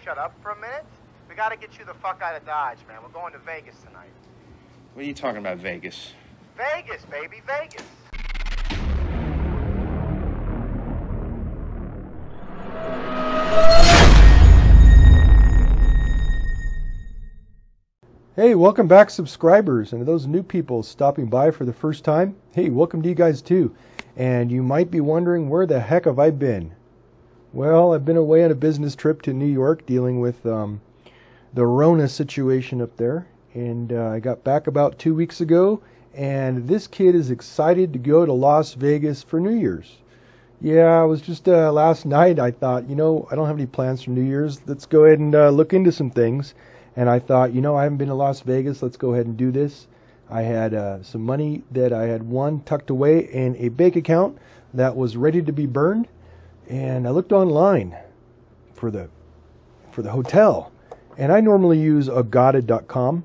shut up for a minute? We gotta get you the fuck out of Dodge, man. We're going to Vegas tonight. What are you talking about, Vegas? Vegas, baby, Vegas. Hey, welcome back, subscribers, and to those new people stopping by for the first time, hey, welcome to you guys too. And you might be wondering, where the heck have I been? Well, I've been away on a business trip to New York dealing with the Rona situation up there, and I got back about 2 weeks ago, and this kid is excited to go to Las Vegas for New Year's. Yeah, it was just last night I thought, you know, I don't have any plans for New Year's. Let's go ahead and look into some things. And I thought, you know, I haven't been to Las Vegas. Let's go ahead and do this. I had some money that I had won tucked away in a bank account that was ready to be burned. And I looked online for the hotel. And I normally use Agata.com.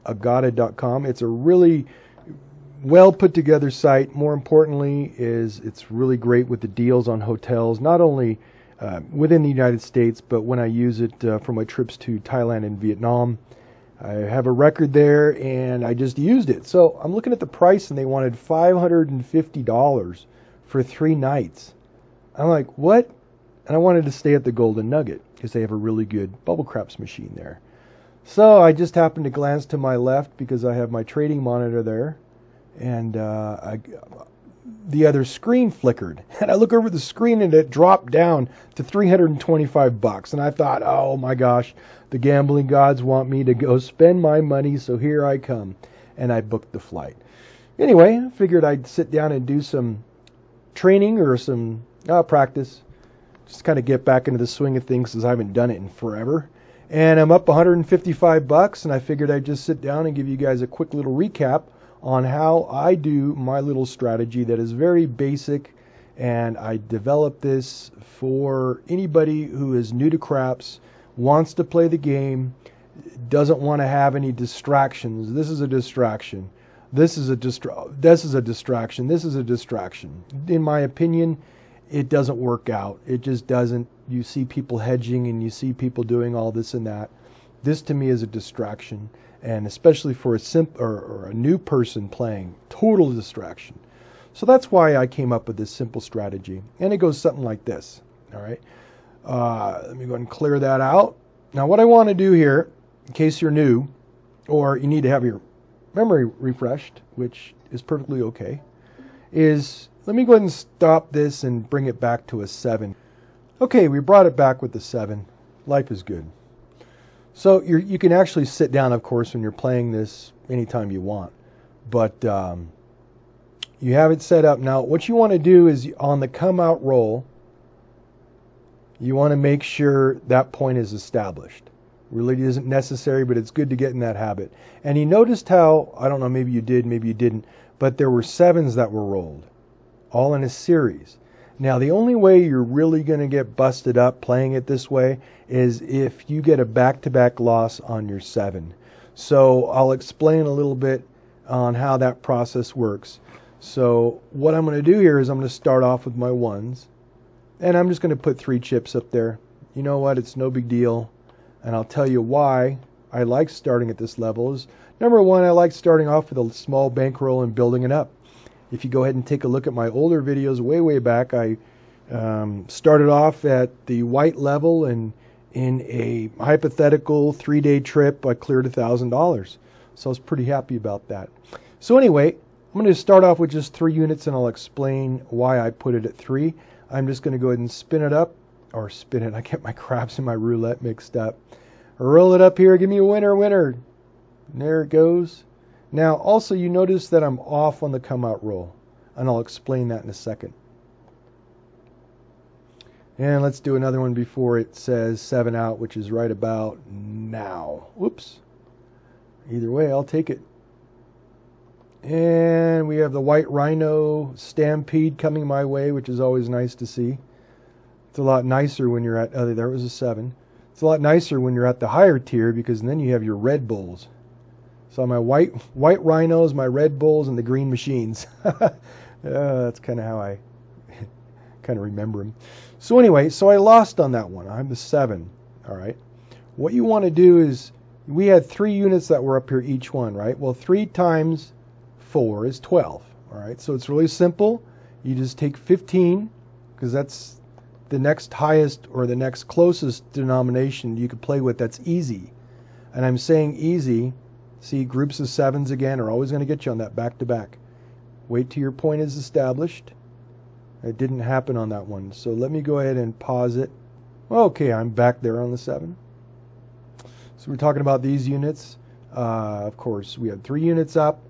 Agata.com. It's a really well put together site. More importantly, it's really great with the deals on hotels, not only within the United States, but when I use it for my trips to Thailand and Vietnam. I have a record there, and I just used it. So I'm looking at the price, and they wanted $550 for 3 nights. I'm like, what? And I wanted to stay at the Golden Nugget because they have a really good bubble craps machine there. So I just happened to glance to my left because I have my trading monitor there, and the other screen flickered, and I look over the screen and it dropped down to $325. And I thought, oh my gosh, the gambling gods want me to go spend my money, so here I come. And I booked the flight. Anyway, I figured I'd sit down and do some training or some practice, just kind of get back into the swing of things because I haven't done it in forever. And I'm up $155, and I figured I'd just sit down and give you guys a quick little recap on how I do my little strategy that is very basic, and I developed this for anybody who is new to craps, wants to play the game, doesn't want to have any distractions. This is a distraction. This is a distraction. This is a distraction. In my opinion, it doesn't work out. It just doesn't. You see people hedging and you see people doing all this and that. This to me is a distraction. And especially for a new person playing, total distraction. So that's why I came up with this simple strategy. And it goes something like this. All right. Let me go ahead and clear that out. Now what I want to do here, in case you're new, or you need to have your memory refreshed, which is perfectly okay, is let me go ahead and stop this and bring it back to a 7. Okay, we brought it back with the 7. Life is good. So you can actually sit down, of course, when you're playing this anytime you want. But you have it set up. Now, what you want to do is on the come out roll, you want to make sure that point is established. Really isn't necessary, but it's good to get in that habit. And you noticed how, I don't know, maybe you did, maybe you didn't, but there were 7s that were rolled, all in a series. Now, the only way you're really going to get busted up playing it this way is if you get a back-to-back loss on your 7. So I'll explain a little bit on how that process works. So what I'm going to do here is I'm going to start off with my 1s, and I'm just going to put 3 chips up there. You know what? It's no big deal, and I'll tell you why I like starting at this level. Is number 1, I like starting off with a small bankroll and building it up. If you go ahead and take a look at my older videos way back, I started off at the white level, and in a hypothetical 3-day trip, I cleared $1,000. So I was pretty happy about that. So anyway, I'm going to start off with just 3 units, and I'll explain why I put it at 3. I'm just going to go ahead and spin it up, or spin it. I get my craps and my roulette mixed up. Roll it up here. Give me a winner, winner. And there it goes. Now, also, you notice that I'm off on the come-out roll, and I'll explain that in a second. And let's do another one before it says 7 out, which is right about now. Whoops. Either way, I'll take it. And we have the White Rhino Stampede coming my way, which is always nice to see. It's a lot nicer when you're at, there was a 7. It's a lot nicer when you're at the higher tier because then you have your Red Bulls. So my white Rhinos, my Red Bulls, and the green machines. That's kind of how I kind of remember them. So anyway, so I lost on that one. I'm the 7. All right. what you want to do is, we had 3 units that were up here each one, right? Well, 3 times 4 is 12, all right? So it's really simple. You just take 15, because that's the next highest or the next closest denomination you could play with. That's easy. And I'm saying easy. See, groups of 7s again are always going to get you on that back-to-back. Wait till your point is established. It didn't happen on that one. So let me go ahead and pause it. Okay, I'm back there on the 7. So we're talking about these units. Of course, we had 3 units up.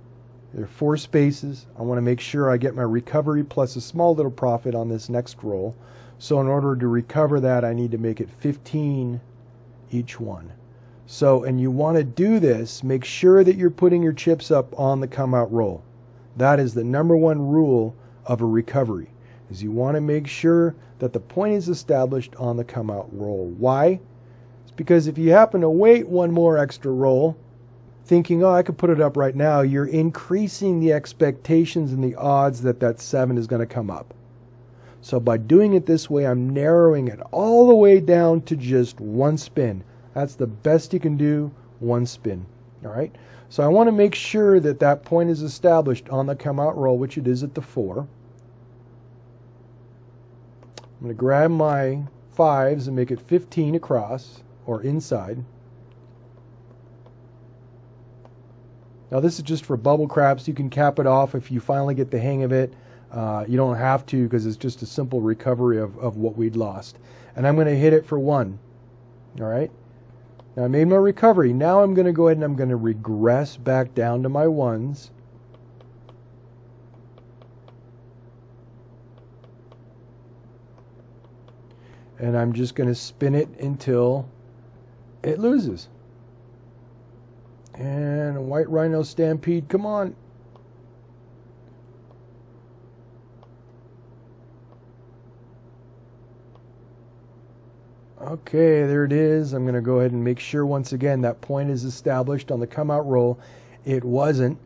There are 4 spaces. I want to make sure I get my recovery plus a small little profit on this next roll. So in order to recover that, I need to make it 15 each one. So, and you want to do this, make sure that you're putting your chips up on the come out roll. That is the #1 rule of a recovery, is you want to make sure that the point is established on the come out roll. Why? It's because if you happen to wait one more extra roll, thinking, oh, I could put it up right now, you're increasing the expectations and the odds that that 7 is going to come up. So by doing it this way, I'm narrowing it all the way down to just 1 spin. That's the best you can do, 1 spin. All right. So I want to make sure that that point is established on the come out roll, which it is at the 4. I'm going to grab my 5s and make it 15 across or inside. Now this is just for bubble craps. You can cap it off if you finally get the hang of it. You don't have to, because it's just a simple recovery of what we'd lost. And I'm going to hit it for 1. All right. Now I made my recovery. Now I'm going to go ahead and I'm going to regress back down to my 1s. And I'm just going to spin it until it loses. And a White Rhino Stampede, come on. Okay, there it is. I'm going to go ahead and make sure once again that point is established on the come out roll. It wasn't.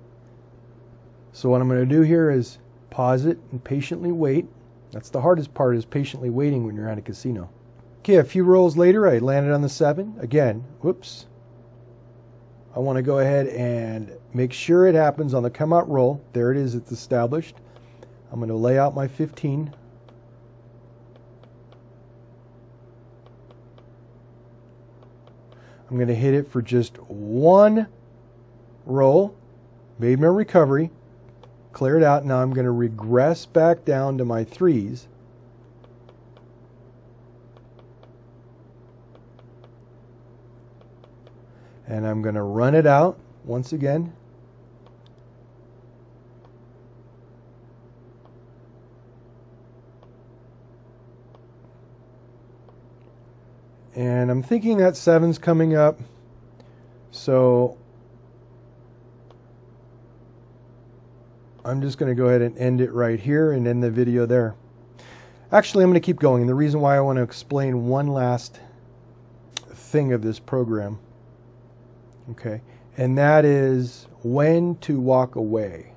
So what I'm going to do here is pause it and patiently wait. That's the hardest part, is patiently waiting when you're at a casino. Okay, a few rolls later, I landed on the 7. Again, whoops. I want to go ahead and make sure it happens on the come out roll. There it is, it's established. I'm going to lay out my 15. I'm going to hit it for just 1 roll. Made my recovery. Clear it out. Now I'm going to regress back down to my 3s. And I'm going to run it out once again. And I'm thinking that 7's coming up. So I'm just going to go ahead and end it right here and end the video there. Actually, I'm going to keep going. And the reason why I want to explain one last thing of this program. Okay. And that is when to walk away.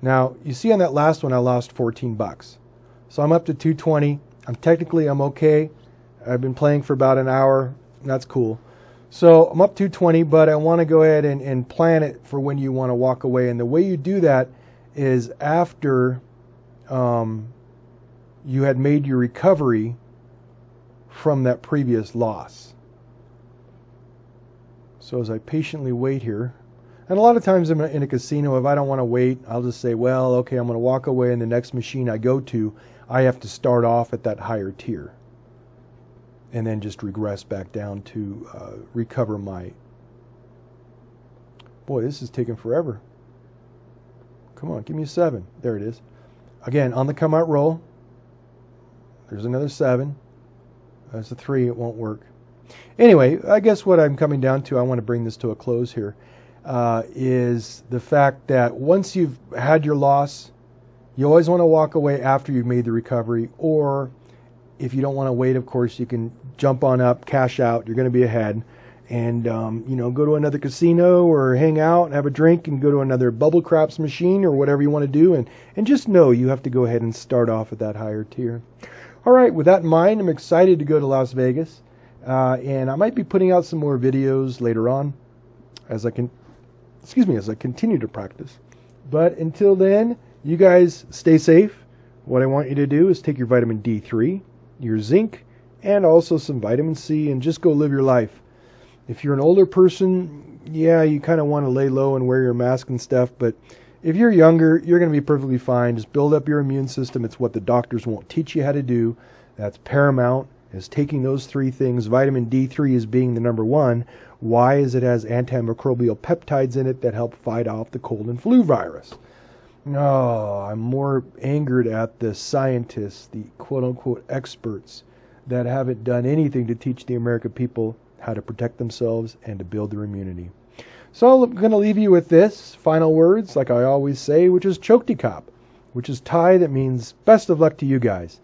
Now, you see on that last one, I lost 14 bucks. So I'm up to 220. I'm okay. I've been playing for about an hour. That's cool. So I'm up 220, but I want to go ahead and plan it for when you want to walk away. And the way you do that is after you had made your recovery from that previous loss. So as I patiently wait here, and a lot of times in a casino, if I don't want to wait, I'll just say, well, okay, I'm going to walk away, and the next machine I go to, I have to start off at that higher tier and then just regress back down to recover my... Boy, this is taking forever. Come on, give me a 7. There it is. Again, on the come out roll, there's another 7. That's a 3. It won't work. Anyway, I guess what I'm coming down to, I want to bring this to a close here, is the fact that once you've had your loss, you always want to walk away after you've made the recovery, or if you don't want to wait, of course, you can jump on up, cash out, you're going to be ahead, and go to another casino or hang out, have a drink, and go to another bubble craps machine or whatever you want to do, and just know you have to go ahead and start off at that higher tier. All right, with that in mind, I'm excited to go to Las Vegas. And I might be putting out some more videos later on as I continue to practice. But until then, you guys stay safe. What I want you to do is take your vitamin D3, your zinc, and also some vitamin C, and just go live your life. If you're an older person, yeah, you kind of want to lay low and wear your mask and stuff, but if you're younger, you're going to be perfectly fine. Just build up your immune system. It's what the doctors won't teach you how to do. That's paramount, is taking those three things. Vitamin D3 is being the number one. Why? Is it has antimicrobial peptides in it that help fight off the cold and flu virus. No, I'm more angered at the scientists, the quote-unquote experts, that haven't done anything to teach the American people how to protect themselves and to build their immunity. So I'm going to leave you with this final words, like I always say, which is Choktikop, which is Thai that means best of luck to you guys.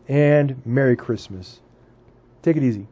And Merry Christmas. Take it easy.